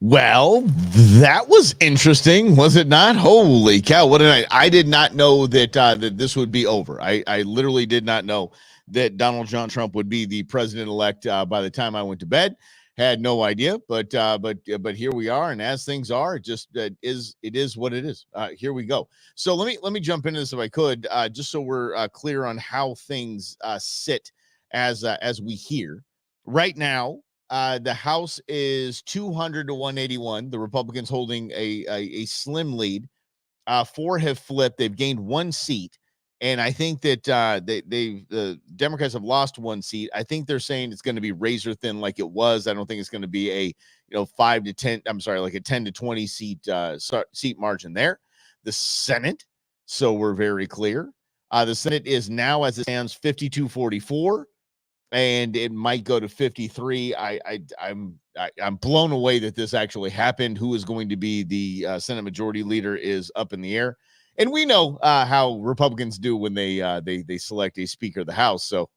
Well, that was interesting, was it not? Holy cow! What a night! I did not know that this would be over. I literally did not know that Donald John Trump would be the president-elect by the time I went to bed. Had no idea, but here we are, and as things are, it is what it is. Here we go. So let me jump into this if I could, just so we're clear on how things sit as we hear right now. The House is 200 to 181. The Republicans holding a slim lead. Four have flipped. They've gained one seat, and I think that the Democrats have lost one seat. I think they're saying it's going to be razor thin, like it was. I don't think it's going to be a 5 to 10. I'm sorry, like a 10 to 20 seat seat margin there. The Senate, so we're very clear. The Senate is now, as it stands, 52-44. And it might go to 53. I'm blown away that this actually happened. Who is going to be the Senate Majority Leader is up in the air, and we know how Republicans do when they select a Speaker of the House. So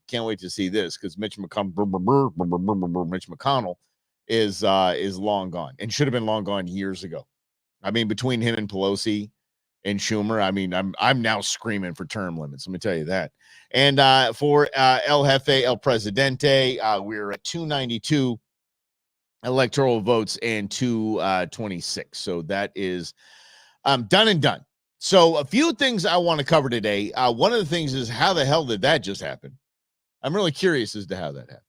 can't wait to see this, because Mitch McConnell is long gone and should have been long gone years ago. I mean, between him and Pelosi and Schumer, I mean, I'm now screaming for term limits. Let me tell you that. And for El Jefe, El Presidente, we're at 292 electoral votes and 226. So that is done and done. So a few things I want to cover today. One of the things is, how the hell did that just happen? I'm really curious as to how that happened.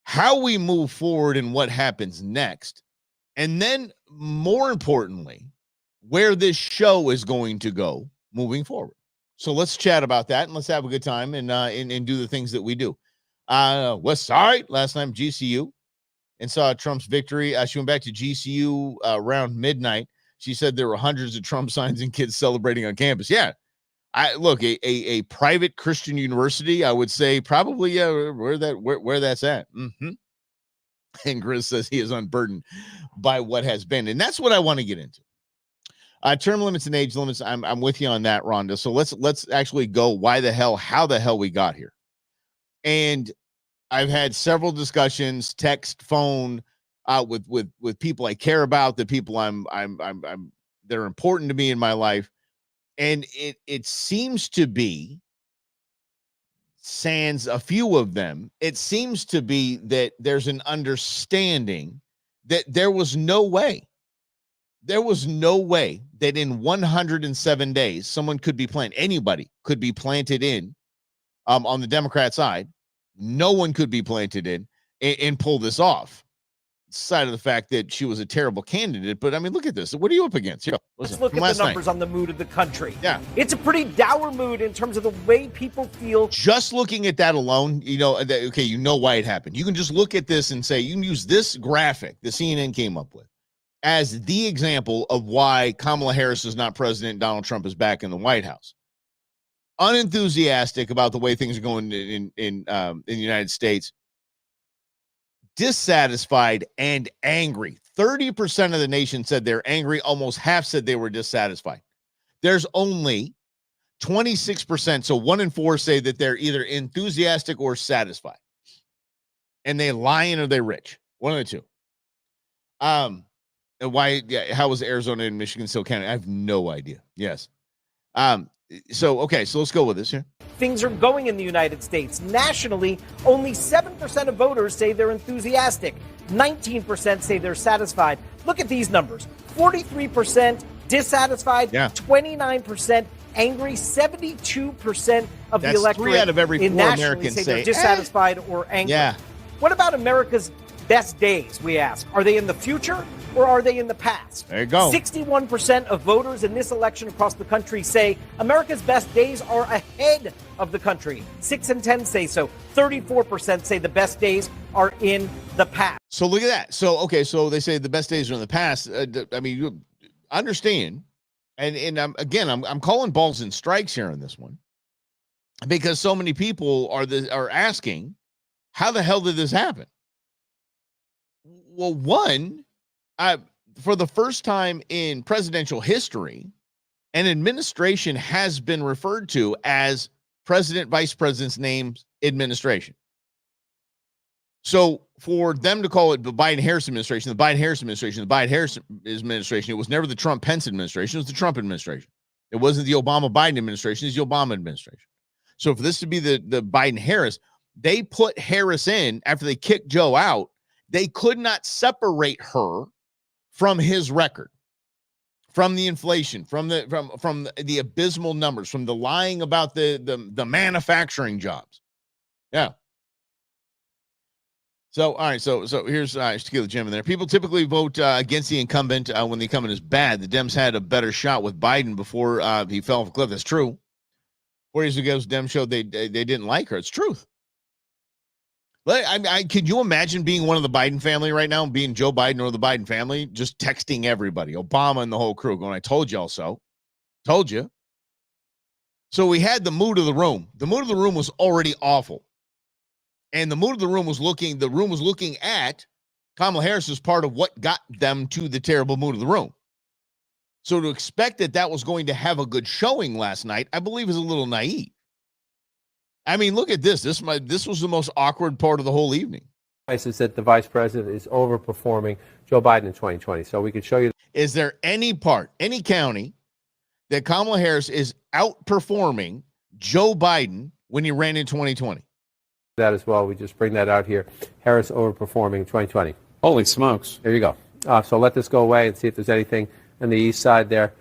How we move forward and what happens next. And then, more importantly, where this show is going to go moving forward. So let's chat about that, and let's have a good time and do the things that we do. West Side last night, GCU, and saw Trump's victory. She went back to GCU around midnight. She said there were hundreds of Trump signs and kids celebrating on campus. Yeah, look, a private Christian university, I would say probably where that's at. Mm-hmm. And Grizz says he is unburdened by what has been, and that's what I want to get into. Term limits and age limits. I'm with you on that, Rhonda. So let's actually go. How the hell we got here? And I've had several discussions, text, phone, with people I care about, the people I'm they're important to me in my life, and it seems to be, sans a few of them, it seems to be that there's an understanding that there was no way that in 107 days someone could be planted, anybody could be planted in on the Democrat side. No one could be planted in and pull this off. Aside of the fact that she was a terrible candidate, but I mean, look at this. What are you up against? Here, let's look at the numbers on the mood of the country. Yeah, it's a pretty dour mood in terms of the way people feel. Just looking at that alone, okay, you know why it happened. You can just look at this and say, you can use this graphic that CNN came up with as the example of why Kamala Harris is not president, Donald Trump is back in the White House. Unenthusiastic about the way things are going in the United States. Dissatisfied and angry. 30% of the nation said they're angry. Almost half said they were dissatisfied. There's only 26%, so 1 in 4 say that they're either enthusiastic or satisfied. And they lying or they rich. One of the two. And why? Yeah, how was Arizona and Michigan still counting? I have no idea. Yes. So let's go with this here. Things are going in the United States. Nationally, only 7% of voters say they're enthusiastic. 19% say they're satisfied. Look at these numbers. 43% dissatisfied, 29% angry, 72% of the electorate 3 out of every 4 Americans say they're dissatisfied or angry. Yeah. What about America's best days, we ask? Are they in the future or are they in the past? There you go. 61% of voters in this election across the country say America's best days are ahead of the country. 6 in 10 say so. 34% say the best days are in the past. So look at that. So so they say the best days are in the past. I mean, you understand, and I'm calling balls and strikes here on this one, because so many people are asking, how the hell did this happen? Well, one, for the first time in presidential history, an administration has been referred to as president, vice president's name's administration. So for them to call it the Biden-Harris administration, the Biden-Harris administration, the Biden-Harris administration, it was never the Trump-Pence administration. It was the Trump administration. It wasn't the Obama-Biden administration. It's the Obama administration. So for this to be the Biden-Harris, they put Harris in after they kicked Joe out. They could not separate her from his record, from the inflation, from the abysmal numbers, from the lying about the manufacturing jobs. Yeah. So, all right. So here's Shaquille Jim in there. People typically vote against the incumbent when the incumbent is bad. The Dems had a better shot with Biden before he fell off a cliff. That's true. 4 years ago, Dems showed they didn't like her. It's truth. But could you imagine being one of the Biden family right now, being Joe Biden or the Biden family, just texting everybody, Obama and the whole crew, going, "I told y'all so. Told you." So we had the mood of the room. The mood of the room was already awful. And the mood of the room was looking at Kamala Harris as part of what got them to the terrible mood of the room. So to expect that was going to have a good showing last night, I believe is a little naive. I mean, look at this. This was the most awkward part of the whole evening. Is that the vice president is overperforming Joe Biden in 2020. So we could show you. Is there any county that Kamala Harris is outperforming Joe Biden when he ran in 2020? That as well. We just bring that out here. Harris overperforming 2020. Holy smokes. There you go. So let this go away and see if there's anything on the east side there.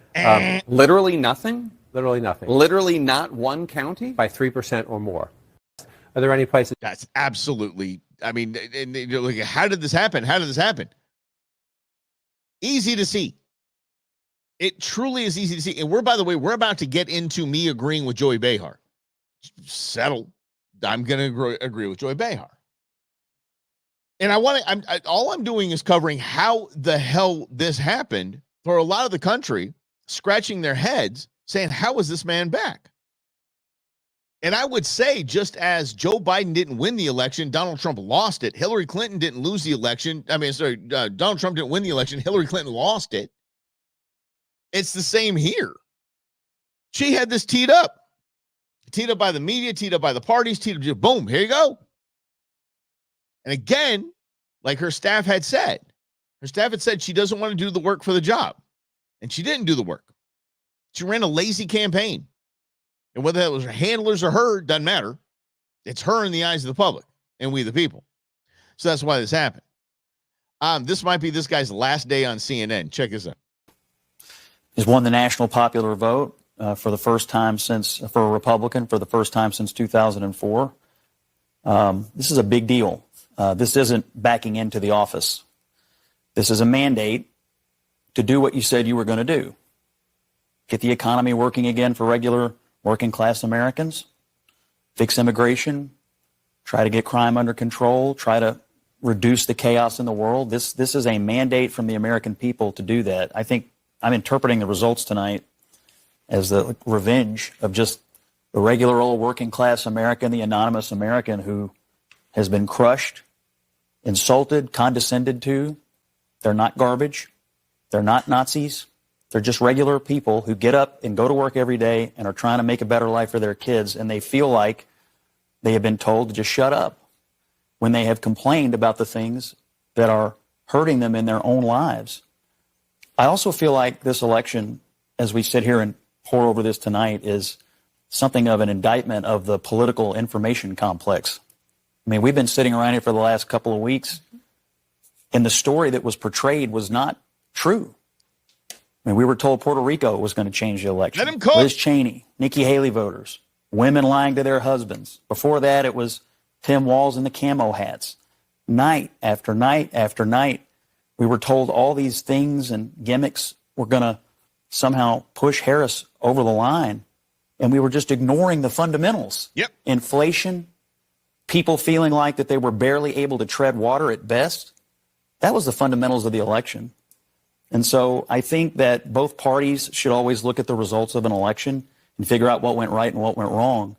Literally nothing? Literally nothing. Literally not one county? By 3% or more. Are there any places? That's absolutely, I mean, like, how did this happen? How did this happen? Easy to see. It truly is easy to see. And by the way, we're about to get into me agreeing with Joey Behar. Settle. I'm going to agree with Joy Behar. And all I'm doing is covering how the hell this happened for a lot of the country, scratching their heads, saying, how is this man back? And I would say, just as Joe Biden didn't win the election, Donald Trump lost it. Hillary Clinton didn't lose the election. Donald Trump didn't win the election. Hillary Clinton lost it. It's the same here. She had this teed up by the media, teed up by the parties, boom, here you go. And again, like her staff had said she doesn't want to do the work for the job. And she didn't do the work. She ran a lazy campaign. And whether that was her handlers or her, doesn't matter. It's her in the eyes of the public and we the people. So that's why this happened. This might be this guy's last day on CNN. Check this out. He's won the national popular vote for the first time for a Republican, for the first time since 2004. This is a big deal. This isn't backing into the office. This is a mandate to do what you said you were going to do. Get the economy working again for regular working class Americans, fix immigration, try to get crime under control, try to reduce the chaos in the world. This is a mandate from the American people to do that. I think I'm interpreting the results tonight as the revenge of just the regular old working class American, the anonymous American who has been crushed, insulted, condescended to. They're not garbage. They're not Nazis. They're just regular people who get up and go to work every day and are trying to make a better life for their kids, and they feel like they have been told to just shut up when they have complained about the things that are hurting them in their own lives. I also feel like this election, as we sit here and pour over this tonight, is something of an indictment of the political information complex. I mean, we've been sitting around here for the last couple of weeks, and the story that was portrayed was not true. I mean, we were told Puerto Rico was going to change the election. Let him cook. Liz Cheney, Nikki Haley voters, women lying to their husbands. Before that, it was Tim Walz and the camo hats. Night after night after night, we were told all these things and gimmicks were going to somehow push Harris over the line, and we were just ignoring the fundamentals. Yep. Inflation, people feeling like that they were barely able to tread water at best. That was the fundamentals of the election. And so I think that both parties should always look at the results of an election and figure out what went right and what went wrong.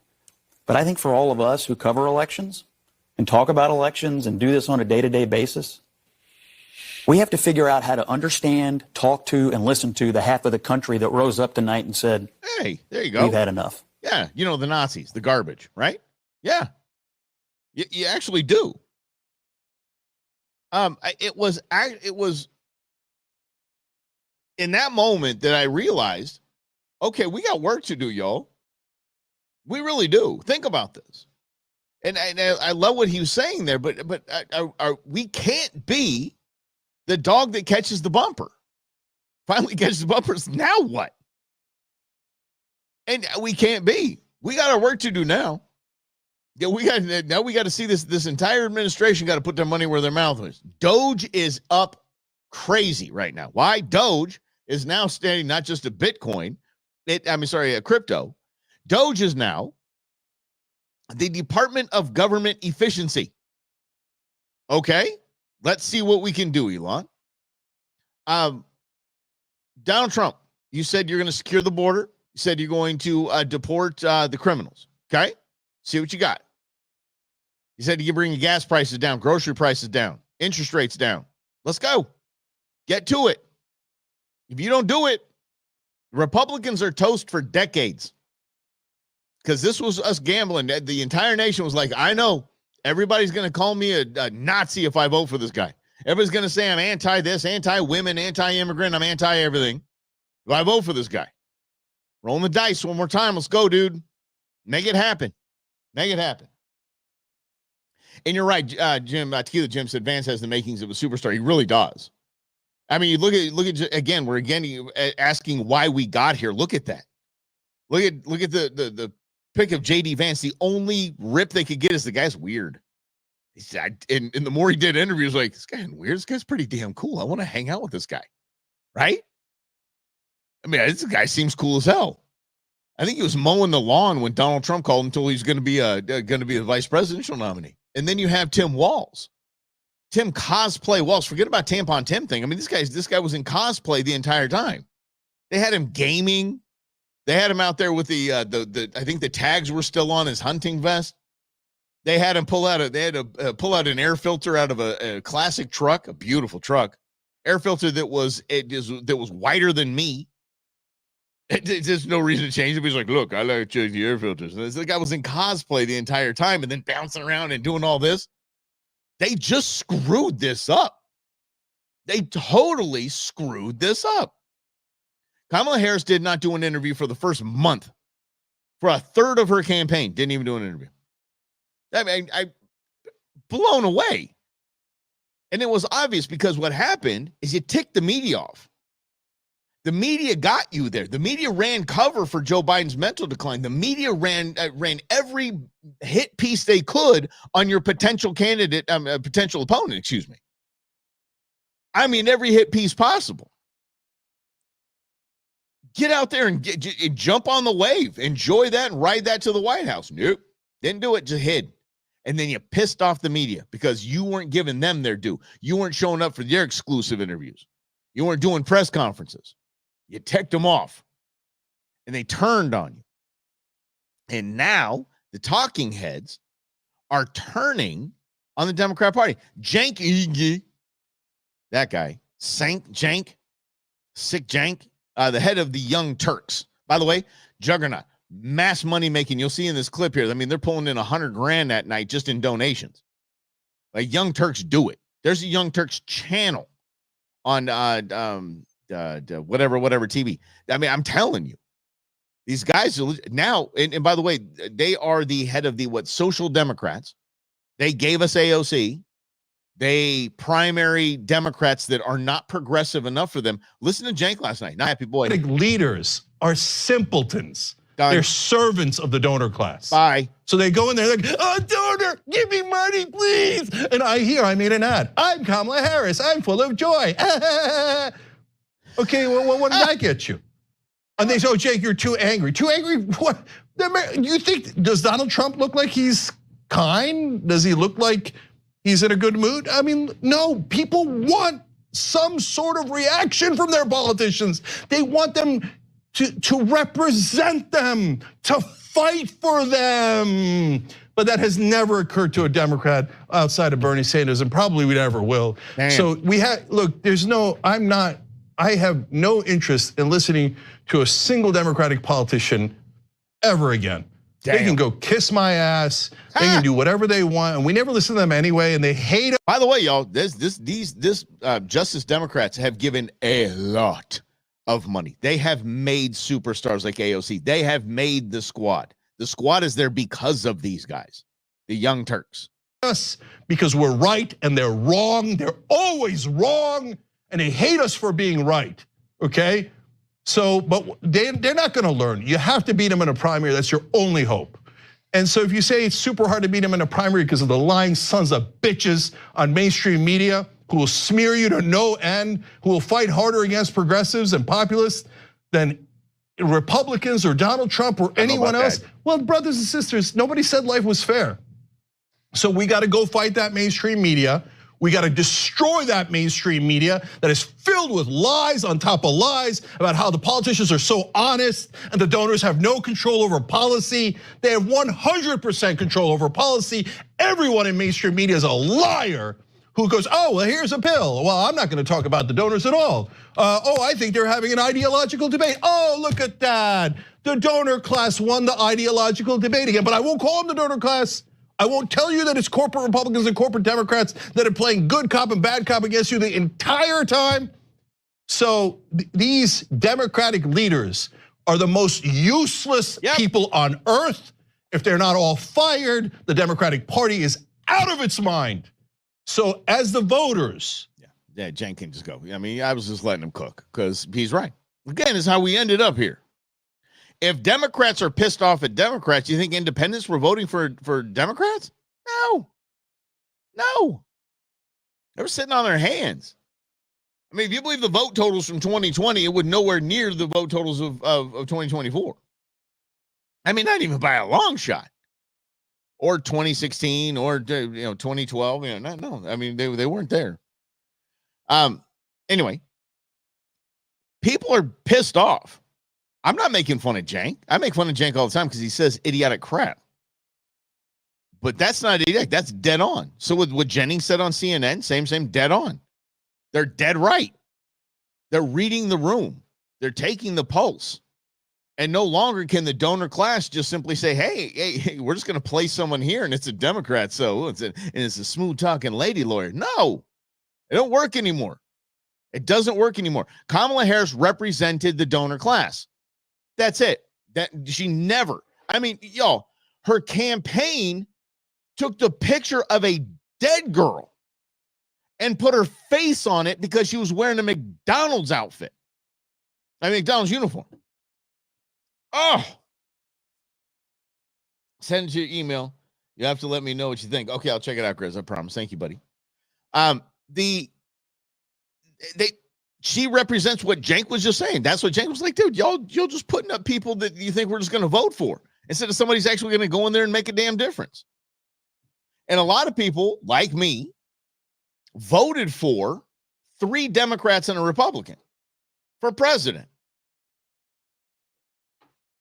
But I think for all of us who cover elections and talk about elections and do this on a day-to-day basis, we have to figure out how to understand, talk to, and listen to the half of the country that rose up tonight and said, hey, there you go. We've had enough. Yeah, you know, the Nazis, the garbage, right? Yeah. You actually do. It was in that moment that I realized, okay, we got work to do, y'all. We really do. Think about this. And I love what he was saying there, but we can't be the dog that catches the bumper. Finally catches the bumpers. Now what? And we can't be. We got our work to do now. Yeah, we got to see this entire administration got to put their money where their mouth is. Doge is up crazy right now. Why? Doge is now standing not just a Bitcoin, a crypto. Doge is now the Department of Government Efficiency. Okay, let's see what we can do, Elon. Donald Trump, you said you're going to secure the border. You said you're going to deport the criminals. Okay, see what you got. You said you bring your gas prices down, grocery prices down, interest rates down. Let's go. Get to it. If you don't do it, Republicans are toast for decades. Because this was us gambling. The entire nation was like, I know everybody's going to call me a Nazi if I vote for this guy. Everybody's going to say I'm anti-this, anti-women, anti-immigrant, I'm anti-everything if I vote for this guy. Rolling the dice one more time. Let's go, dude. Make it happen. Make it happen. And you're right, Jim. Tequila Jim said Vance has the makings of a superstar. He really does. I mean, you look at again. We're again asking why we got here. Look at that. Look at the pick of JD Vance. The only rip they could get is the guy's weird. He said, and the more he did interviews, like, this guy's weird. This guy's pretty damn cool. I want to hang out with this guy, right? I mean, this guy seems cool as hell. I think he was mowing the lawn when Donald Trump called until he's going to be the vice presidential nominee. And then you have Tim Walz. Tim cosplay Walz. Forget about Tampon Tim thing. I mean, this guy was in cosplay the entire time. They had him gaming. They had him out there with the I think the tags were still on his hunting vest. They had him pull out an air filter out of a classic truck, a beautiful truck, air filter that was whiter than me. There's no reason to change it. He's like, look, I like to change the air filters. And the guy was in cosplay the entire time and then bouncing around and doing all this. They just screwed this up. They totally screwed this up. Kamala Harris did not do an interview for the first month. For a third of her campaign, didn't even do an interview. I mean, I blown away. And it was obvious because what happened is you ticked the media off. The media got you there. The media ran cover for Joe Biden's mental decline. The media ran every hit piece they could on your potential candidate, potential opponent, excuse me. I mean, every hit piece possible. Get out there and jump on the wave. Enjoy that and ride that to the White House. Nope. Didn't do it, just hid. And then you pissed off the media because you weren't giving them their due. You weren't showing up for their exclusive interviews. You weren't doing press conferences. You ticked them off. And they turned on you. And now the talking heads are turning on the Democrat Party. Jank, that guy, Jank, Sick Jank, the head of the Young Turks. By the way, juggernaut, mass money making. You'll see in this clip here. I mean, they're pulling in $100,000 that night just in donations. Like Young Turks do it. There's a Young Turks channel on whatever TV. I mean, I'm telling you, these guys are now. And by the way, they are the head of the Social Democrats. They gave us AOC. They primary Democrats that are not progressive enough for them. Listen to Jank last night. Not happy boy. Leaders are simpletons. Done. They're servants of the donor class. Bye. So they go in there like, oh, donor, give me money, please. And I made an ad. I'm Kamala Harris. I'm full of joy. Okay, well, what did that get you? And they say, oh, Jake, you're too angry. Too angry? What? You think, does Donald Trump look like he's kind? Does he look like he's in a good mood? I mean, no, people want some sort of reaction from their politicians. They want them to represent them, to fight for them. But that has never occurred to a Democrat outside of Bernie Sanders, and probably we never will. Damn. So look, I have no interest in listening to a single Democratic politician ever again. They can Damn. go kiss my ass. They can do whatever they want, and we never listen to them anyway. And they hate us. By the way, y'all, these Justice Democrats have given a lot of money. They have made superstars like AOC. They have made the Squad. The Squad is there because of these guys, the Young Turks. Us because we're right and they're wrong. They're always wrong, and they hate us for being right. Okay, so but they're not going to learn. You have to beat them in a primary. That's your only hope. And so if you say it's super hard to beat them in a primary because of the lying sons of bitches on mainstream media who will smear you to no end, who will fight harder against progressives and populists than Republicans or Donald Trump or anyone else. Well, brothers and sisters, nobody said life was fair. So we got to go fight that mainstream media. We got to destroy that mainstream media that is filled with lies on top of lies about how the politicians are so honest and the donors have no control over policy. They have 100% control over policy. Everyone in mainstream media is a liar who goes, oh, well, here's a bill. Well, I'm not going to talk about the donors at all. Oh, I think they're having an ideological debate. Oh, look at that. The donor class won the ideological debate again, but I won't call them the donor class. I won't tell you that it's corporate Republicans and corporate Democrats that are playing good cop and bad cop against you the entire time. So these Democratic leaders are the most useless people on earth. If they're not all fired, the Democratic Party is out of its mind. So as the voters. Yeah, Jen can just go. I mean, I was just letting him cook because he's right. Again, is how we ended up here. If Democrats are pissed off at Democrats, you think independents were voting for Democrats? No. They were sitting on their hands. I mean, if you believe the vote totals from 2020, it would nowhere near the vote totals of 2024. I mean, not even by a long shot. Or 2016 or 2012. No. I mean, they weren't there. Anyway, people are pissed off. I'm not making fun of Cenk. I make fun of Cenk all the time because he says idiotic crap. But that's not idiotic. That's dead on. So with what Jennings said on CNN, same, dead on. They're dead right. They're reading the room. They're taking the pulse. And no longer can the donor class just simply say, hey, we're just going to place someone here and it's a Democrat. So it's a smooth talking lady lawyer. No, it don't work anymore. It doesn't work anymore. Kamala Harris represented the donor class. That's it. That she never. I mean, y'all, her campaign took the picture of a dead girl and put her face on it because she was wearing a McDonald's outfit. I mean, McDonald's uniform. Oh. Send it to your email. You have to let me know what you think. Okay, I'll check it out, Chris. I promise. Thank you, buddy. She represents what Cenk was just saying. That's what Cenk was like, dude, y'all just putting up people that you think we're just going to vote for instead of somebody's actually going to go in there and make a damn difference. And a lot of people, like me, voted for 3 Democrats and a Republican for president.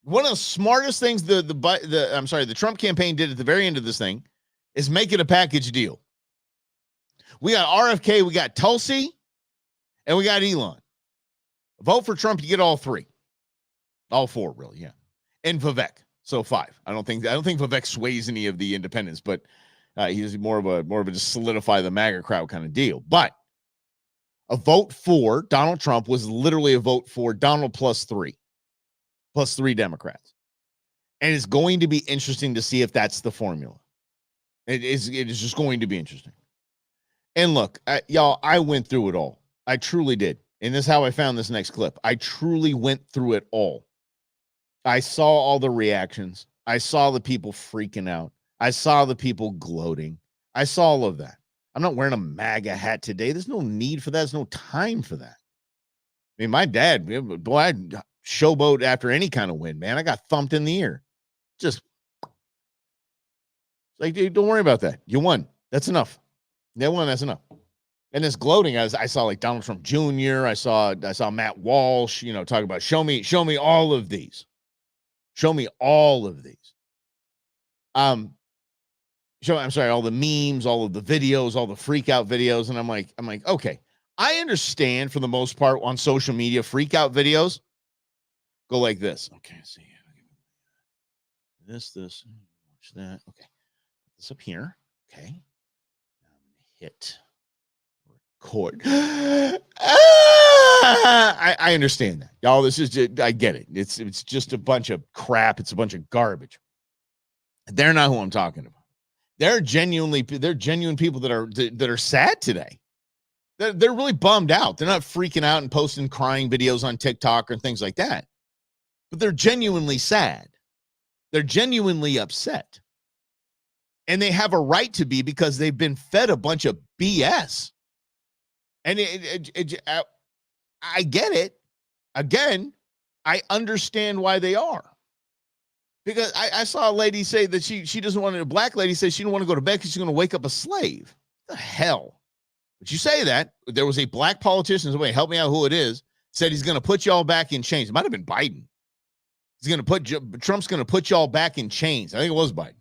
One of the smartest things the Trump campaign did at the very end of this thing is make it a package deal. We got RFK, we got Tulsi, and we got Elon. Vote for Trump, you get all 3. All 4, really, yeah. And Vivek, so 5. I don't think Vivek sways any of the independents, but he's more of a just solidify the MAGA crowd kind of deal. But a vote for Donald Trump was literally a vote for Donald plus 3 Democrats. And it's going to be interesting to see if that's the formula. It is just going to be interesting. And look, y'all, I went through it all. I truly did. And this is how I found this next clip. I truly went through it all. I saw all the reactions. I saw the people freaking out. I saw the people gloating. I saw all of that. I'm not wearing a MAGA hat today. There's no need for that. There's no time for that. I mean, my dad, boy, I'd showboat after any kind of win, man. I got thumped in the ear. Just like, dude, don't worry about that. You won. That's enough. They won. That's enough. And this gloating, I saw like Donald Trump Jr. I saw Matt Walsh, talk about show me all of these. Show me all of these. I'm sorry, all the memes, all of the videos, all the freak out videos. And I'm like, okay, I understand for the most part on social media, freak out videos go like this. Okay, see. This, watch that. Okay. Put this up here. Okay. Now I'm going to hit record. I understand that. Y'all, this is just, I get it. It's just a bunch of crap. It's a bunch of garbage. They're not who I'm talking about. They're genuine people that are sad today. They're really bummed out. They're not freaking out and posting crying videos on TikTok or things like that. But they're genuinely sad. They're genuinely upset. And they have a right to be because they've been fed a bunch of BS. And I get it. Again, I understand why they are. Because I saw a lady say that she doesn't want to, a black lady say she don't want to go to bed because she's going to wake up a slave. What the hell? But you say that. There was a black politician, somebody help me out who it is, said he's going to put y'all back in chains. It might have been Biden. Trump's going to put y'all back in chains. I think it was Biden.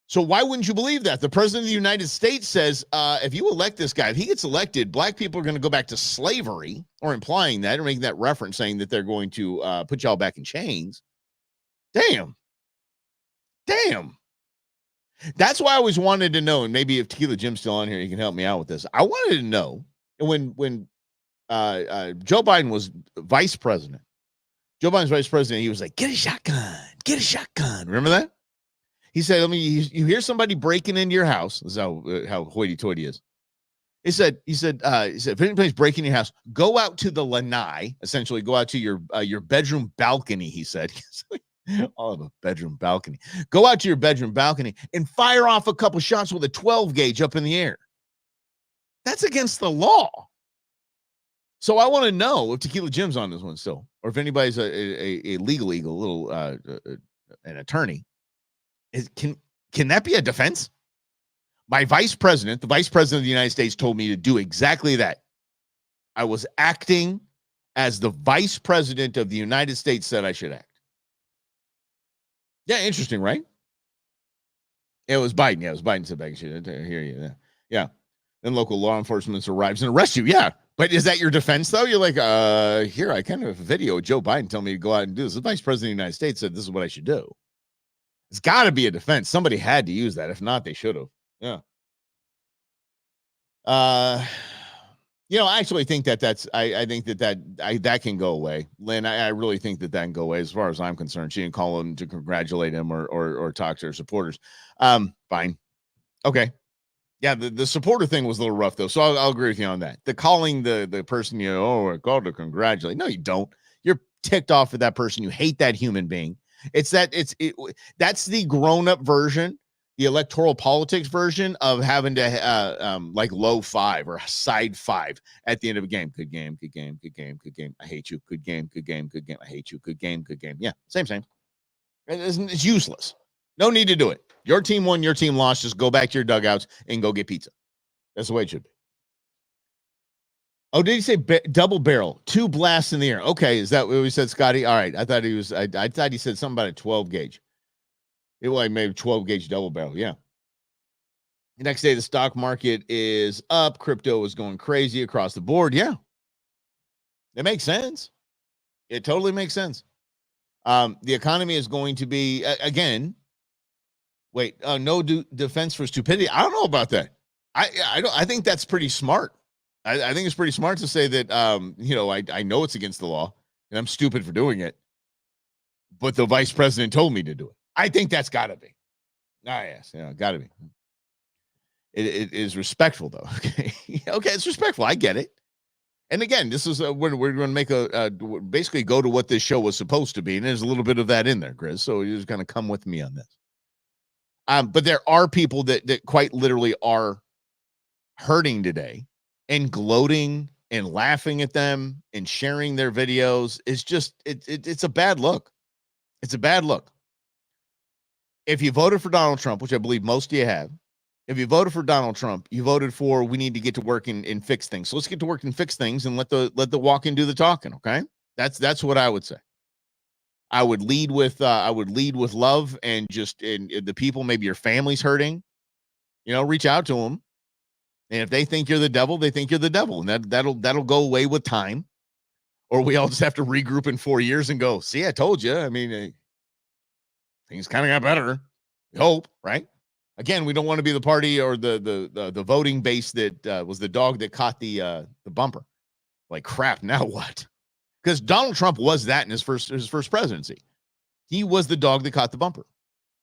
So why wouldn't you believe that? The president of the United States says, if you elect this guy, if he gets elected, black people are going to go back to slavery, or implying that, or making that reference, saying that they're going to put y'all back in chains. Damn. That's why I always wanted to know, and maybe if Tequila Jim's still on here, he can help me out with this. I wanted to know when Joe Biden was vice president. Joe Biden's vice president, he was like, get a shotgun. Remember that? He said, you hear somebody breaking into your house. This is how hoity-toity is. He said, if anybody's breaking your house, go out to the lanai, essentially go out to your bedroom balcony, he said. All of a bedroom balcony. Go out to your bedroom balcony and fire off a couple shots with a 12 gauge up in the air. That's against the law. So I want to know if Tequila Jim's on this one still, or if anybody's a legal eagle, a little an attorney. Can that be a defense? My vice president, the vice president of the United States, told me to do exactly that. I was acting as the vice president of the United States said I should act. Yeah, interesting, right? It was Biden. Yeah, it was Biden said back. I hear you. Yeah. Then local law enforcement arrives and arrests you. Yeah. But is that your defense, though? You're like, here, I kind of have a video of Joe Biden telling me to go out and do this. The vice president of the United States said this is what I should do. It's got to be a defense. Somebody had to use that. If not, they should have. Yeah. I actually think I think that can go away. Lynn, I really think that can go away as far as I'm concerned. She didn't call him to congratulate him or talk to her supporters. Fine. Okay. Yeah, the supporter thing was a little rough, though, so I'll agree with you on that. The calling the person, I called to congratulate. No, you don't. You're ticked off at that person. You hate that human being. That's the grown-up version, the electoral politics version of having to like low five or side five at the end of a game. Good game, good game, good game, good game. I hate you. Good game, good game, good game. I hate you. Good game, good game. Yeah, same. It's useless. No need to do it. Your team won, your team lost. Just go back to your dugouts and go get pizza. That's the way it should be. Oh, did he say double barrel? 2 blasts in the air. Okay, is that what we said, Scotty? All right. I thought he said something about a 12 gauge. It was like maybe 12 gauge double barrel. Yeah. The next day, the stock market is up. Crypto is going crazy across the board. Yeah. It makes sense. It totally makes sense. The economy is going to be, again, wait, no defense for stupidity. I don't know about that. I think that's pretty smart. I think it's pretty smart to say that, I know it's against the law and I'm stupid for doing it, but the vice president told me to do it. I think that's got to be. Yes, got to be. It is respectful, though. Okay, it's respectful. I get it. And again, this is we're going to make basically go to what this show was supposed to be, and there's a little bit of that in there, Grizz. So you just kind of come with me on this. But there are people that quite literally are hurting today and gloating and laughing at them and sharing their videos. It's just it's a bad look. It's a bad look. If you voted for Donald Trump, which I believe most of you have, if you voted for Donald Trump, you voted for we need to get to work and fix things. So let's get to work and fix things and let the walking do the talking. Okay, that's what I would say. I would lead with love and just the people. Maybe your family's hurting. Reach out to them, and if they think you're the devil, they think you're the devil, and that'll go away with time. Or we all just have to regroup in 4 years and go, see, I told you. I mean, Things kind of got better. We hope, right? Again, we don't want to be the party or the voting base that was the dog that caught the bumper. Like crap. Now what? Because Donald Trump was that in his first presidency. He was the dog that caught the bumper.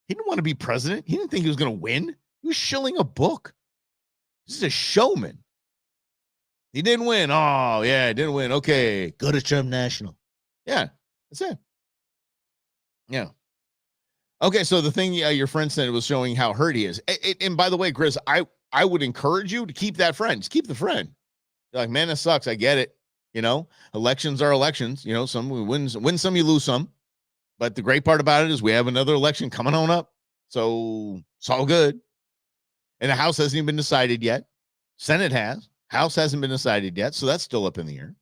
He didn't want to be president. He didn't think he was going to win. He was shilling a book. This is a showman. He didn't win. Oh, yeah, didn't win. Okay, go to Trump National. Yeah, that's it. Yeah. Okay, so the thing your friend said was showing how hurt he is. And by the way, Chris, I would encourage you to keep that friend. Just keep the friend. You're like, man, that sucks. I get it. You know, elections are elections. You know, some we win some, you lose some. But the great part about it is we have another election coming on up. So it's all good. And the House hasn't even been decided yet. Senate has. House hasn't been decided yet. So that's still up in the air.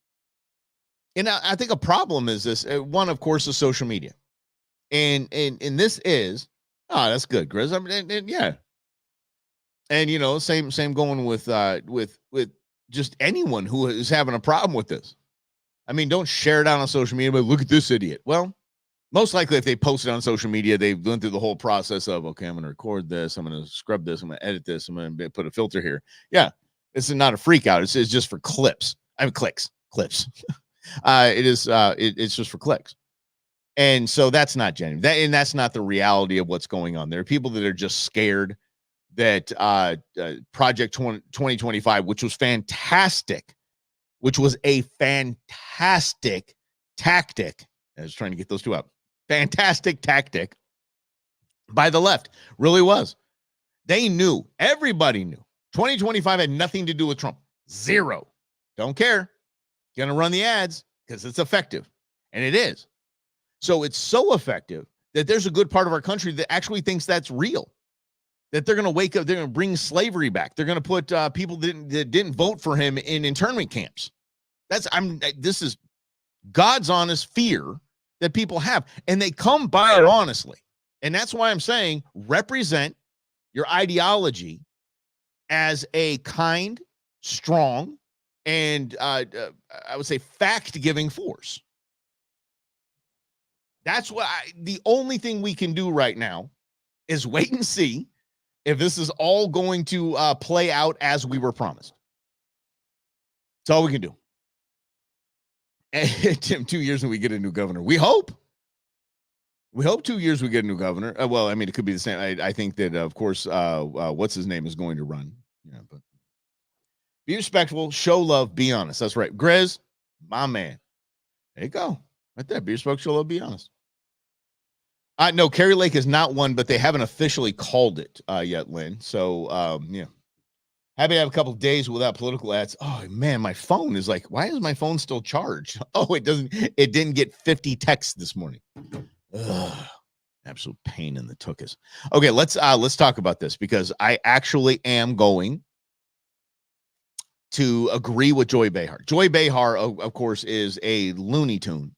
And I think a problem is this. One, of course, is social media. And this is, that's good, Grizz. I mean, and yeah. And, you know, same going with just anyone who is having a problem with this. I mean, don't share it out on social media, but look at this idiot. Well, most likely if they post it on social media, they've gone through the whole process of, okay, I'm going to record this. I'm going to scrub this. I'm going to edit this. I'm going to put a filter here. Yeah. This is not a freak out. It's just for clips. I mean, clips. It's just for clicks. And so that's not genuine. And that's not the reality of what's going on. There are people that are just scared that Project 2025, which was fantastic, which was a fantastic tactic. I was trying to get those two up. Fantastic tactic by the left. Really was. They knew. Everybody knew. 2025 had nothing to do with Trump. Zero. Don't care. Going to run the ads because it's effective. And it is. So it's so effective that there's a good part of our country that actually thinks that's real. That they're going to wake up, they're going to bring slavery back. They're going to put people that didn't vote for him in internment camps. This is God's honest fear that people have. And they come by it honestly. And that's why I'm saying represent your ideology as a kind, strong, and I would say fact-giving force. That's what the only thing we can do right now is wait and see if this is all going to play out as we were promised. That's all we can do. And Tim, 2 years and we get a new governor. We hope. We hope 2 years we get a new governor. Well, I mean, it could be the same. I think that, of course, what's his name is going to run. Yeah, but be respectful, show love, be honest. That's right. Grizz, my man. There you go. Right there. Be respectful, show love, be honest. No, Kerry Lake is not one, but they haven't officially called it yet, Lynn. So, yeah. Happy to have a couple of days without political ads. Oh, man, my phone is like, why is my phone still charged? Oh, it didn't get 50 texts this morning. Ugh, absolute pain in the tuchus. Okay, let's talk about this because I actually am going to agree with Joy Behar. Joy Behar, of course, is a Looney Tune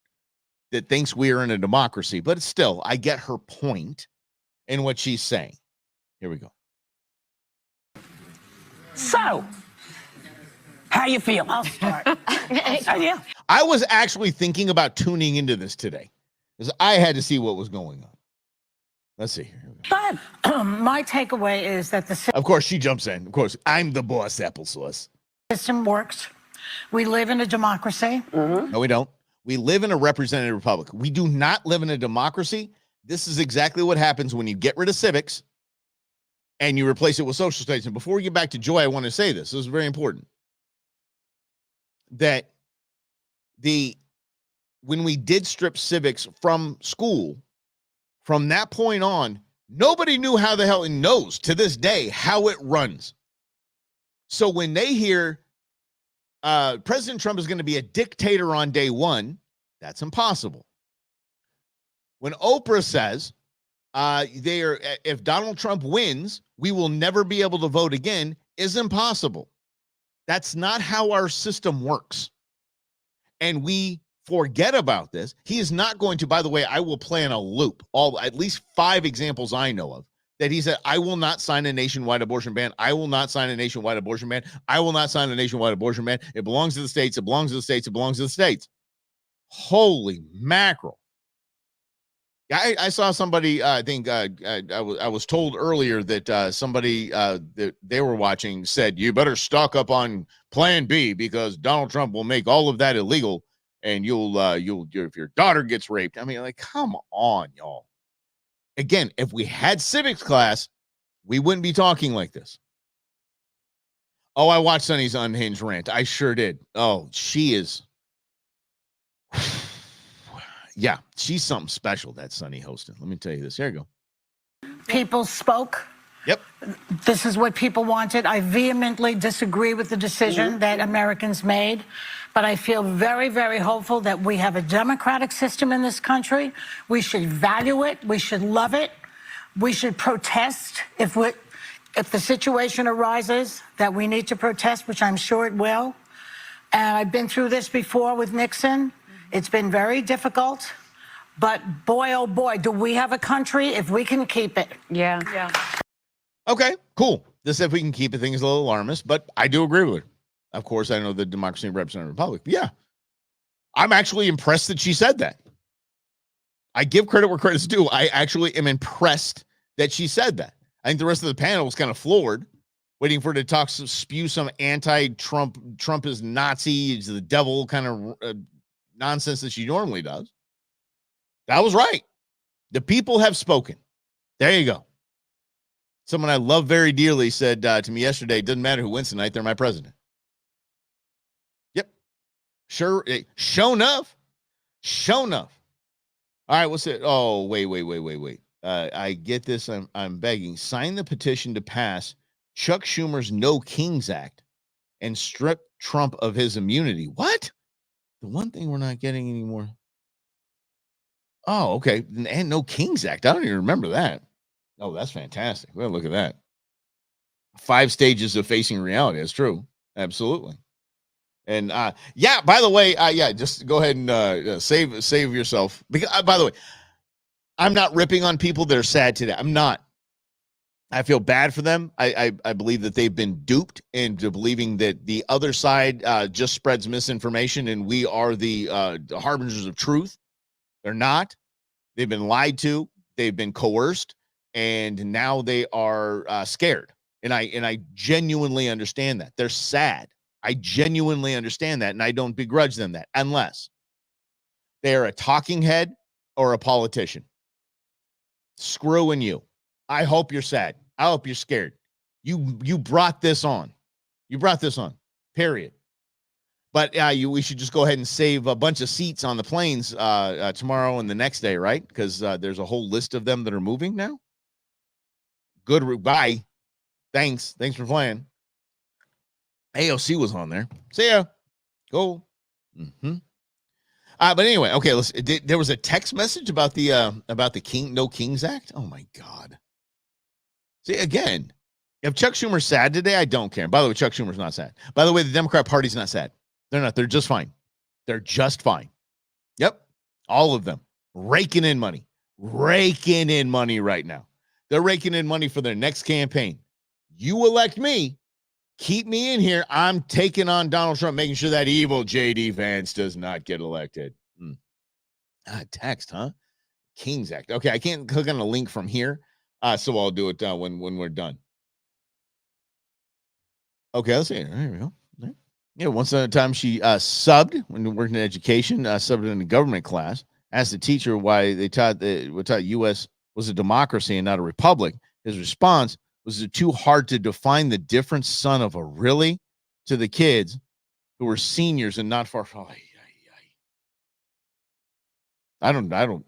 that thinks we are in a democracy, but still, I get her point in what she's saying. Here we go. So, how you feel? I'll start. Yeah. I was actually thinking about tuning into this today because I had to see what was going on. Let's see. Here we go. But my takeaway is that the Of course, she jumps in. Of course, I'm the boss, applesauce. system works. We live in a democracy. No, we don't. We live in a representative republic. We do not live in a democracy. This is exactly what happens when you get rid of civics and you replace it with social states. And before we get back to Joy, I want to say this. This is very important. That when we did strip civics from school, from that point on, nobody knew how the hell it knows to this day how it runs. So when they hear President Trump is going to be a dictator on day one, that's impossible. When Oprah says if Donald Trump wins, we will never be able to vote again, is impossible. That's not how our system works. And we forget about this. He is not going to, by the way, I will play in a loop, at least 5 examples I know of, that he said, I will not sign a nationwide abortion ban. I will not sign a nationwide abortion ban. I will not sign a nationwide abortion ban. It belongs to the states. It belongs to the states. It belongs to the states. Holy mackerel. Yeah, I saw somebody. I think I was told earlier that somebody that they were watching said you better stock up on Plan B because Donald Trump will make all of that illegal, and you'll if your daughter gets raped. I mean, like, come on, y'all. Again, if we had civics class, we wouldn't be talking like this. Oh, I watched Sonny's unhinged rant. I sure did. Oh, she is. Yeah, she's something special, that Sonny hosting. Let me tell you this. Here you go. People spoke. Yep. This is what people wanted. I vehemently disagree with the decision that Americans made, but I feel very, very hopeful that we have a democratic system in this country. We should value it. We should love it. We should protest if the situation arises that we need to protest, which I'm sure it will. And I've been through this before with Nixon. It's been very difficult, but boy, oh boy, do we have a country if we can keep it. Yeah. Okay, cool. This if we can keep it, thing is a little alarmist, but I do agree with her. Of course, I know the democracy and representative republic. But yeah, I'm actually impressed that she said that. I give credit where credit's due. I actually am impressed that she said that. I think the rest of the panel was kind of floored, waiting for her to spew some Trump is Nazi, is the devil kind of nonsense that she normally does. That was right. The people have spoken. There you go. Someone I love very dearly said to me yesterday, doesn't matter who wins tonight, they're my president. Yep. Sure. Show enough. Show enough. All right, what's it? Oh, wait. I get this. I'm begging. Sign the petition to pass Chuck Schumer's No Kings Act and strip Trump of his immunity. What? The one thing we're not getting anymore. Oh, okay. And No Kings Act. I don't even remember that. Oh, that's fantastic. Well, look at that. 5 stages of facing reality. That's true. Absolutely. And yeah, by the way, yeah, just go ahead and save yourself. Because by the way, I'm not ripping on people that are sad today. I'm not. I feel bad for them. I believe that they've been duped into believing that the other side just spreads misinformation and we are the harbingers of truth. They're not. They've been lied to. They've been coerced, and now they are scared. And I genuinely understand that. They're sad. I genuinely understand that, and I don't begrudge them that, unless they are a talking head or a politician. Screwing you. I hope you're sad. I hope you're scared. You brought this on. You brought this on. Period. But we should just go ahead and save a bunch of seats on the planes tomorrow and the next day, right? Because there's a whole list of them that are moving now. Good. Bye. Thanks for playing. AOC was on there. See ya. Go. Mm-hmm. But anyway, okay. There was a text message about the No Kings Act. Oh my God. See, again, if Chuck Schumer's sad today, I don't care. By the way, Chuck Schumer's not sad. By the way, the Democrat Party's not sad. They're not. They're just fine. They're just fine. Yep. All of them raking in money right now. They're raking in money for their next campaign. You elect me, keep me in here. I'm taking on Donald Trump, making sure that evil JD Vance does not get elected. Text, huh? Kings Act. Okay, I can't click on a link from here. So I'll do it when we're done. Okay, let's see. There we go. Yeah, once at a time she subbed when working in education, subbed in a government class, asked the teacher why they taught U.S. was a democracy and not a republic. His response was it too hard to define the different son of a really to the kids who were seniors and not far from. I don't.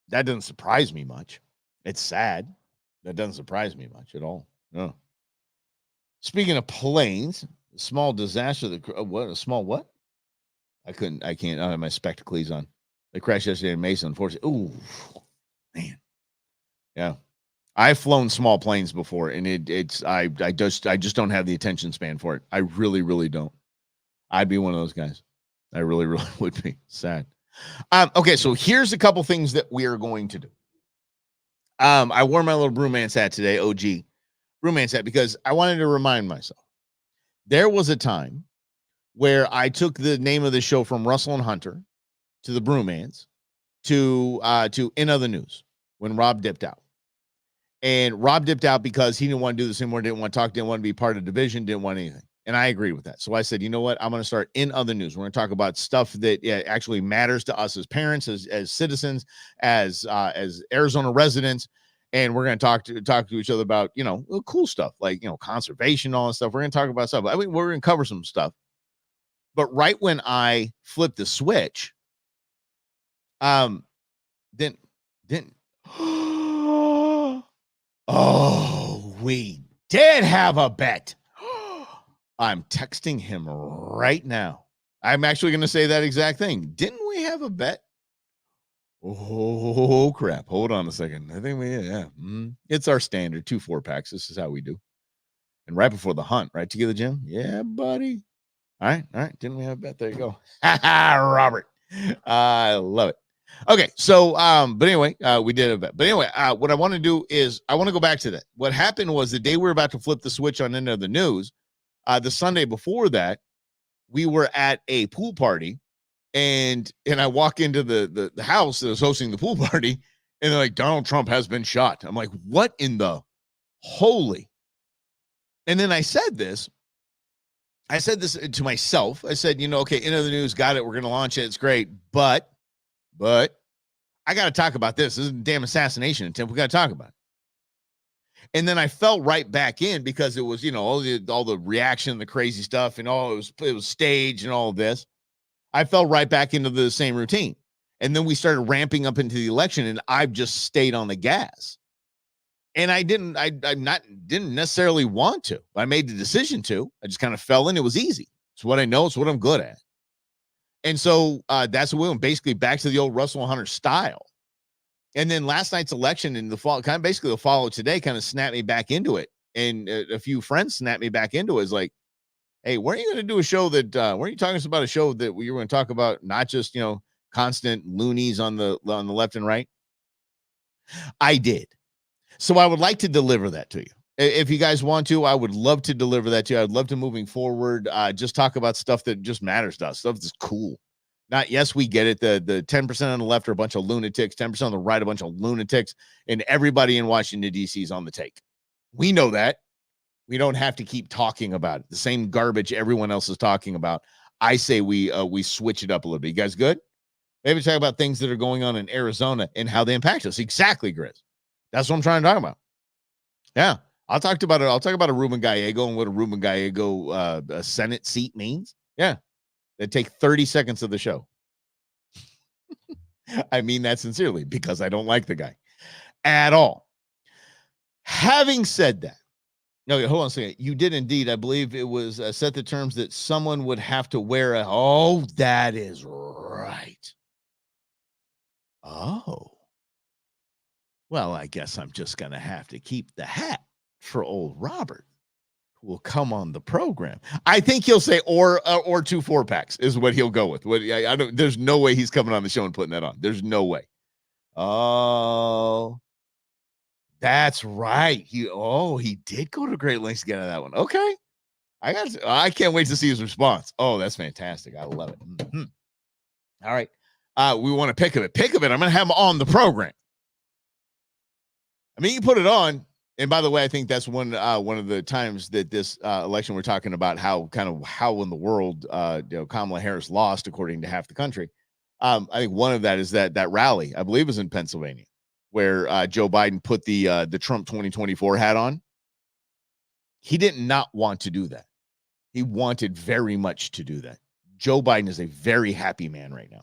That doesn't surprise me much. It's sad. That doesn't surprise me much at all. No. Speaking of planes, a small disaster. What? A small what? I can't. I don't have my spectacles on. They crashed yesterday in Mesa, unfortunately. Ooh, man. Yeah. I've flown small planes before, and I just don't have the attention span for it. I really, really don't. I'd be one of those guys. I really, really would be. Sad. Okay, so here's a couple things that we are going to do. I wore my little Brewman's hat today, OG Brewman's hat, because I wanted to remind myself. There was a time where I took the name of the show from Russell and Hunter to the Brewmans to In Other News when Rob dipped out. And Rob dipped out because he didn't want to do this anymore, didn't want to talk, didn't want to be part of the division, didn't want anything. And I agreed with that. So I said, you know what? I'm going to start In Other News. We're going to talk about stuff that actually matters to us as parents, as citizens, as Arizona residents. And we're going to talk to each other about, cool stuff like, conservation, all that stuff. We're going to talk about stuff. I mean, we're going to cover some stuff. But right when I flipped the switch, then oh, we did have a bet. I'm texting him right now. I'm actually going to say that exact thing. Didn't we have a bet? Oh, crap. Hold on a second. I think it's our standard 2 4-packs. This is how we do. And right before the hunt, right to get the gym? Yeah, buddy. All right. Didn't we have a bet? There you go. Robert. I love it. Okay, so but anyway, we did a bet. But anyway, what I want to do is I want to go back to that. What happened was the day we were about to flip the switch on End of the News, the Sunday before that, we were at a pool party, and I walk into the house that was hosting the pool party, and they're like, Donald Trump has been shot. I'm like, what in the holy? And then I said this to myself. I said, okay, End of the News, got it. We're going to launch it. It's great. But I got to talk about this. This is a damn assassination attempt. We got to talk about it. And then I fell right back in because it was, all the reaction, the crazy stuff, and it was staged and all of this. I fell right back into the same routine. And then we started ramping up into the election, and I've just stayed on the gas. And I didn't necessarily want to. I made the decision to. I just kind of fell in. It was easy. It's what I know. It's what I'm good at. And so that's what we went basically back to the old Russell Hunter style. And then last night's election and the follow today kind of snapped me back into it. And a few friends snapped me back into it. It's like, hey, weren't you going to do a show that, weren't you talking about a show that we were going to talk about not just, constant loonies on the left and right? I did. So I would like to deliver that to you. If you guys want to, I would love to deliver that to you. I'd love to, moving forward, just talk about stuff that just matters to us, stuff that's cool. Not, yes, we get it. The 10% on the left are a bunch of lunatics, 10% on the right, a bunch of lunatics, and everybody in Washington, D.C. is on the take. We know that. We don't have to keep talking about it. The same garbage everyone else is talking about. I say we switch it up a little bit. You guys good? Maybe talk about things that are going on in Arizona and how they impact us. Exactly, Grizz. That's what I'm trying to talk about. Yeah. I'll talk about it. I'll talk about a Ruben Gallego and what a Ruben Gallego a Senate seat means. Yeah. It'd take 30 seconds of the show. I mean that sincerely because I don't like the guy at all. Having said that, okay, hold on a second. You did indeed. I believe it was set the terms that someone would have to wear a. Oh, that is right. Oh. Well, I guess I'm just going to have to keep the hat for old Robert, who will come on the program. I think he'll say or 2 4-packs is what he'll go with. I don't. There's no way he's coming on the show and putting that on. There's no way. Oh, that's right. He did go to great lengths to get out of that one. Okay, I can't wait to see his response. Oh, that's fantastic. I love it. Mm-hmm. All right, we want to pick of it. I'm going to have him on the program. I mean, you put it on. And by the way, I think that's one of the times that this election we're talking about how in the world Kamala Harris lost according to half the country. I think one of that is that rally, I believe, was in Pennsylvania, where Joe Biden put the Trump 2024 hat on. He did not want to do that. He wanted very much to do that. Joe Biden is a very happy man right now.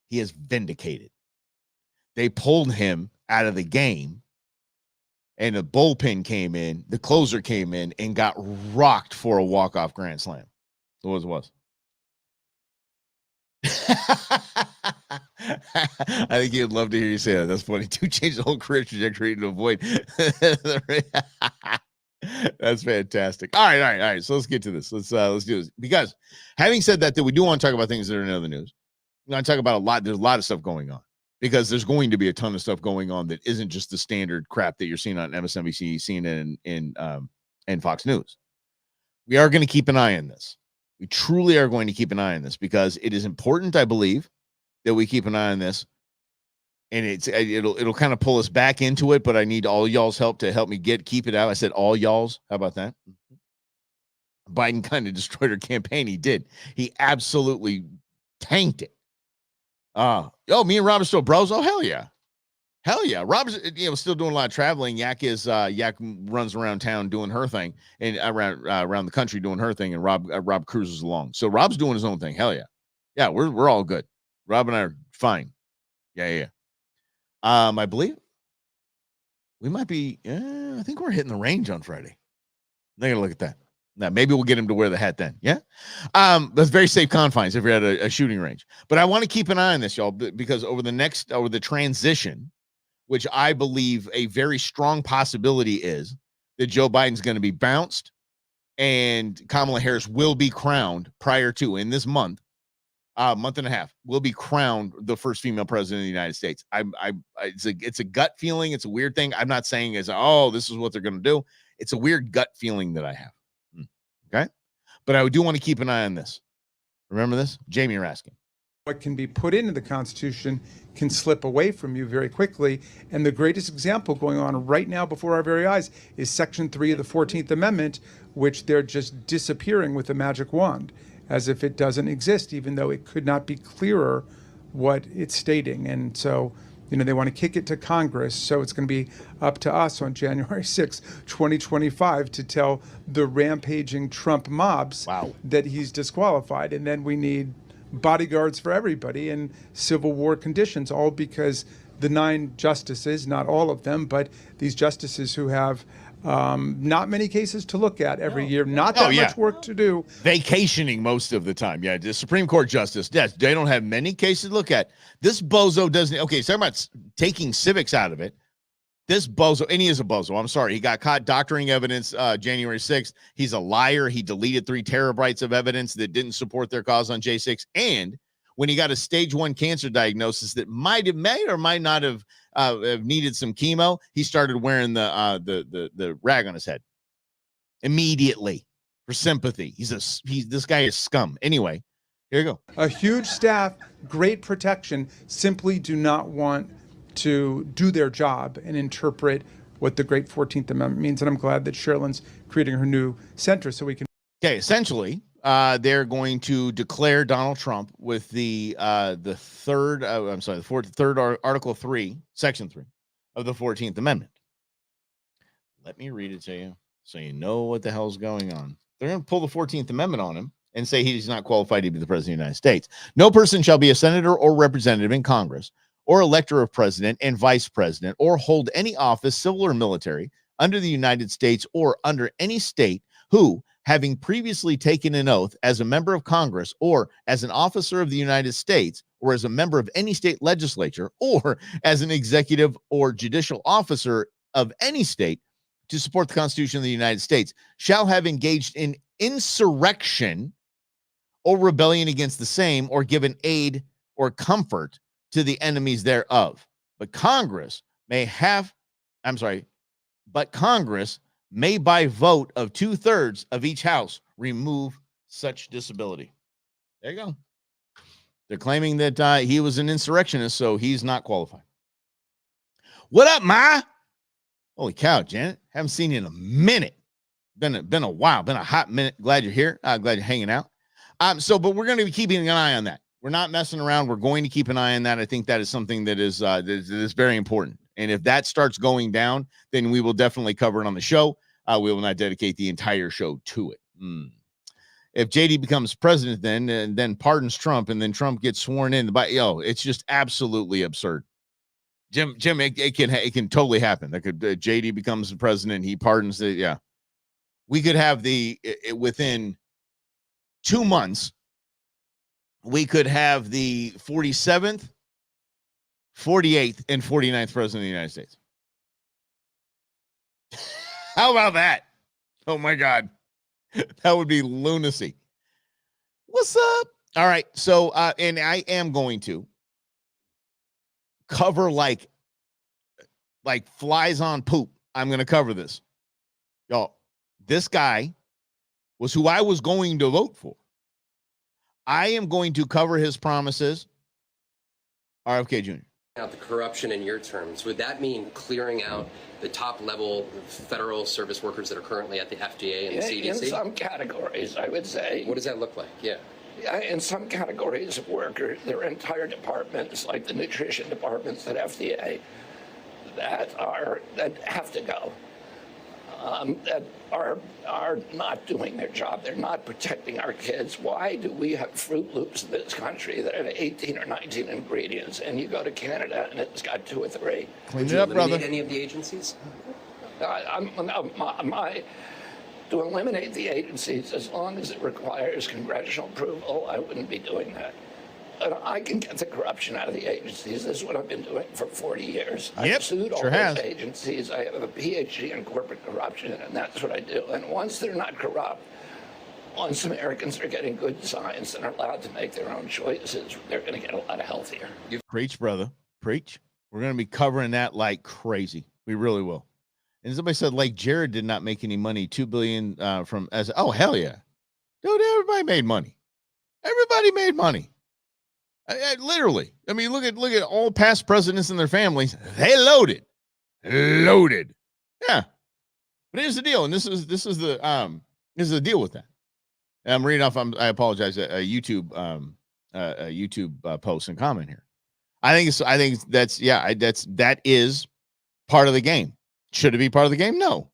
He is vindicated. They pulled him out of the game. And the bullpen came in, the closer came in, and got rocked for a walk-off grand slam. So what it was. I think he'd love to hear you say that. That's funny. To change the whole career trajectory to avoid. That's fantastic. All right. So let's get to this. Let's do this. Because having said that we do want to talk about things that are in other news. We're going to talk about a lot. There's a lot of stuff going on. Because there's going to be a ton of stuff going on that isn't just the standard crap that you're seeing on MSNBC, CNN, and Fox News. We are going to keep an eye on this. We truly are going to keep an eye on this because it is important, I believe, that we keep an eye on this and it'll kind of pull us back into it, but I need all y'all's help to help me keep it out. I said all y'all's. How about that? Biden kind of destroyed her campaign. He did. He absolutely tanked it. Me and Rob are still bros. Oh, hell yeah. Hell yeah. Rob's still doing a lot of traveling. Yak runs around town doing her thing and around the country doing her thing, and Rob cruises along. So Rob's doing his own thing. Hell yeah. Yeah, we're all good. Rob and I are fine. Yeah. I believe we might be I think we're hitting the range on Friday. They're gonna look at that. Now, maybe we'll get him to wear the hat then. Yeah. That's very safe confines if you're at a shooting range. But I want to keep an eye on this, y'all, because over the transition, which I believe a very strong possibility is that Joe Biden's going to be bounced and Kamala Harris will be crowned prior to, in this month and a half, will be crowned the first female president of the United States. It's a gut feeling. It's a weird thing. I'm not saying this is what they're going to do. It's a weird gut feeling that I have. Okay. But I do want to keep an eye on this. Remember this? Jamie, you're asking. What can be put into the Constitution can slip away from you very quickly. And the greatest example going on right now before our very eyes is Section 3 of the 14th Amendment, which they're just disappearing with a magic wand, as if it doesn't exist, even though it could not be clearer what it's stating. And so, they want to kick it to Congress. So it's going to be up to us on January 6, 2025, to tell the rampaging Trump mobs that he's disqualified. And then we need bodyguards for everybody in Civil War conditions, all because the 9 justices, not all of them, but these justices who have not many cases to look at every year, not that much work to do. Vacationing most of the time. Yeah, the Supreme Court justice, yes, they don't have many cases to look at. This bozo doesn't. Okay, so I'm about taking civics out of it. This bozo, and he is a bozo. I'm sorry. He got caught doctoring evidence January 6th. He's a liar. He deleted 3 terabytes of evidence that didn't support their cause on J6. And when he got a stage 1 cancer diagnosis that may or might not have needed some chemo, he started wearing the rag on his head immediately for sympathy. This guy is scum. Anyway, here you go. A huge staff, great protection, simply do not want to do their job and interpret what the great 14th Amendment means. And I'm glad that Sherilyn's creating her new center so we can. Okay, essentially, they're going to declare Donald Trump with the third Article 3, Section 3 of the 14th Amendment. Let me read it to you so you know what the hell's going on. They're going to pull the 14th Amendment on him and say he's not qualified to be the president of the United States. No person shall be a senator or representative in Congress or elector of president and vice president or hold any office, civil or military, under the United States or under any state who, having previously taken an oath as a member of Congress or as an officer of the United States or as a member of any state legislature or as an executive or judicial officer of any state to support the Constitution of the United States, shall have engaged in insurrection or rebellion against the same or given aid or comfort to the enemies thereof. But Congress may by vote of 2/3 of each house remove such disability. There you go. They're claiming that he was an insurrectionist, so he's not qualified. What up, Ma? Holy cow, Janet. Haven't seen you in a minute. Been a while, been a hot minute. Glad you're here. Glad you're hanging out. But we're going to be keeping an eye on that. We're not messing around. We're going to keep an eye on that. I think that is something that is very important. And if that starts going down, then we will definitely cover it on the show. We will not dedicate the entire show to it. If JD becomes president, then pardons Trump, and then Trump gets sworn in, it's just absolutely absurd. Jim, it can totally happen. That could JD becomes the president, he pardons it. Yeah, we could have within 2 months. We could have the 47th, 48th, and 49th president of the United States. How about that? Oh, my God. That would be lunacy. What's up? All right. So, and I am going to cover like flies on poop. I'm going to cover this. Y'all, this guy was who I was going to vote for. I am going to cover his promises. RFK Jr. out the corruption in your terms, would that mean clearing out the top level federal service workers that are currently at the FDA and the CDC? In some categories, I would say. What does that look like? Yeah. In some categories of workers, there are entire departments, like the nutrition departments at FDA, that have to go. That are not doing their job. They're not protecting our kids. Why do we have Fruit Loops in this country that have 18 or 19 ingredients, and you go to Canada and it's got 2 or 3? Clean it up, brother. Any of the agencies? To eliminate the agencies, as long as it requires congressional approval, I wouldn't be doing that. But I can get the corruption out of the agencies. This is what I've been doing for 40 years. I've sued all those agencies. I have a PhD in corporate corruption, and that's what I do. And once they're not corrupt, once Americans are getting good science and are allowed to make their own choices, they're going to get a lot healthier. Preach, brother. Preach. We're going to be covering that like crazy. We really will. And somebody said, like, Jared did not make any money. $2 billion from as oh hell yeah, dude! Everybody made money. Everybody made money. Literally. I mean, look at all past presidents and their families. They loaded. Yeah. But here's the deal, and this is the deal with that. And I'm reading off. I apologize. A YouTube post and comment here. I think that is part of the game. Should it be part of the game? No,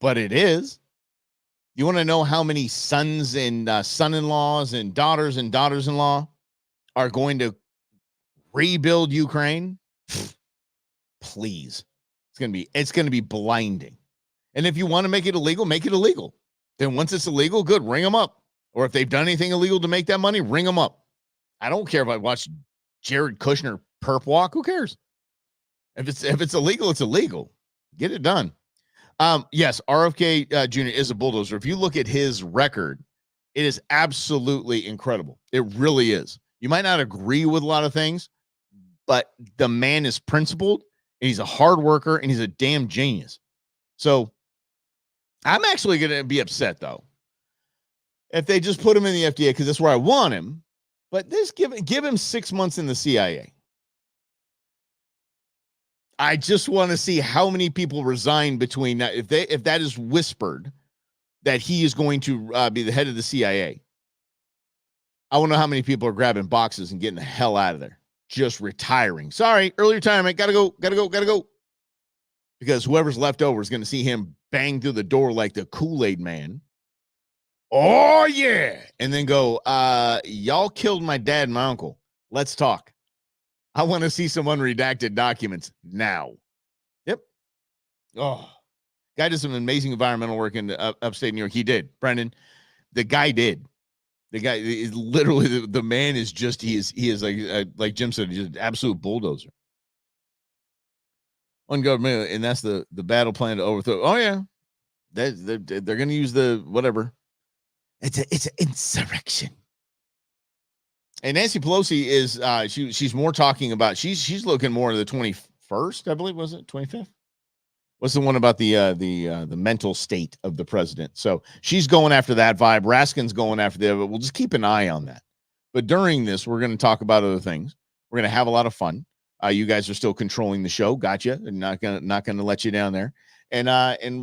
but it is. You want to know how many sons and son-in-laws and daughters-in-law are going to rebuild Ukraine? Please. It's going to be blinding. And if you want to make it illegal, make it illegal. Then once it's illegal, good, ring them up. Or if they've done anything illegal to make that money, ring them up. I don't care if I watch Jared Kushner perp walk. Who cares? If it's illegal, it's illegal. Get it done. Yes, RFK Jr. is a bulldozer. If you look at his record, it is absolutely incredible. It really is. You might not agree with a lot of things, but the man is principled, and he's a hard worker, and he's a damn genius. So I'm actually going to be upset, though, if they just put him in the FDA, because that's where I want him. But this give him 6 months in the CIA. I just want to see how many people resign between now. If that is whispered that he is going to be the head of the CIA, I want to know how many people are grabbing boxes and getting the hell out of there, just retiring. Sorry, early retirement. Gotta go. Because whoever's left over is going to see him bang through the door like the Kool-Aid man. Oh yeah, and then go. Y'all killed my dad and my uncle. Let's talk. I want to see some unredacted documents now. Yep. Oh, guy did some amazing environmental work in upstate New York. He did, Brendan. The guy did. The guy is literally the man is just he is like Jim said, he's an absolute bulldozer. On government, and that's the battle plan to overthrow. Oh yeah, they're going to use the whatever. It's an insurrection. And Nancy Pelosi is she's more talking about she's looking more at the 21st, I believe, was it 25th? What's the one about the mental state of the president? So she's going after that vibe. Raskin's going after the other. We'll just keep an eye on that. But during this, we're going to talk about other things. We're going to have a lot of fun. You guys are still controlling the show. Gotcha. And not gonna let you down there. And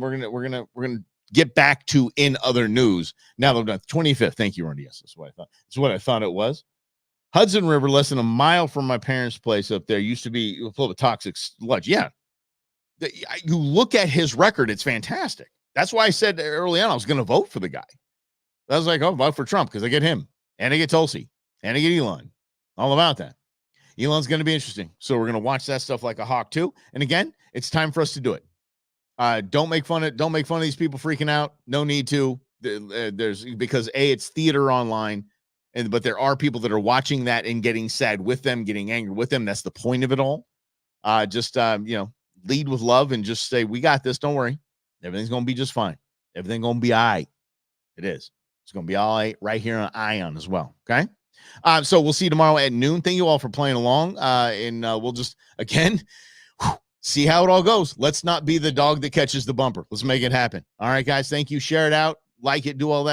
we're gonna get back to in other news. Now the 25th. Thank you, Randy. Yes, that's what I thought. That's what I thought it was. Hudson River, less than a mile from my parents' place up there, used to be full of toxic sludge. Yeah. You look at his record, it's fantastic. That's why I said early on I was going to vote for the guy. I was like, oh, vote for Trump because I get him, and I get Tulsi, and I get Elon. All about that. Elon's going to be interesting. So we're going to watch that stuff like a hawk too. And again, it's time for us to do it. Don't make fun of these people freaking out. No need to. Because it's theater online. But there are people that are watching that and getting sad with them, getting angry with them. That's the point of it all. Lead with love and just say, we got this. Don't worry. Everything's going to be just fine. Everything's going to be all right. It is. It's going to be all right here on Ion as well. Okay. So we'll see you tomorrow at noon. Thank you all for playing along. And we'll just, again, see how it all goes. Let's not be the dog that catches the bumper. Let's make it happen. All right, guys. Thank you. Share it out. Like it. Do all that.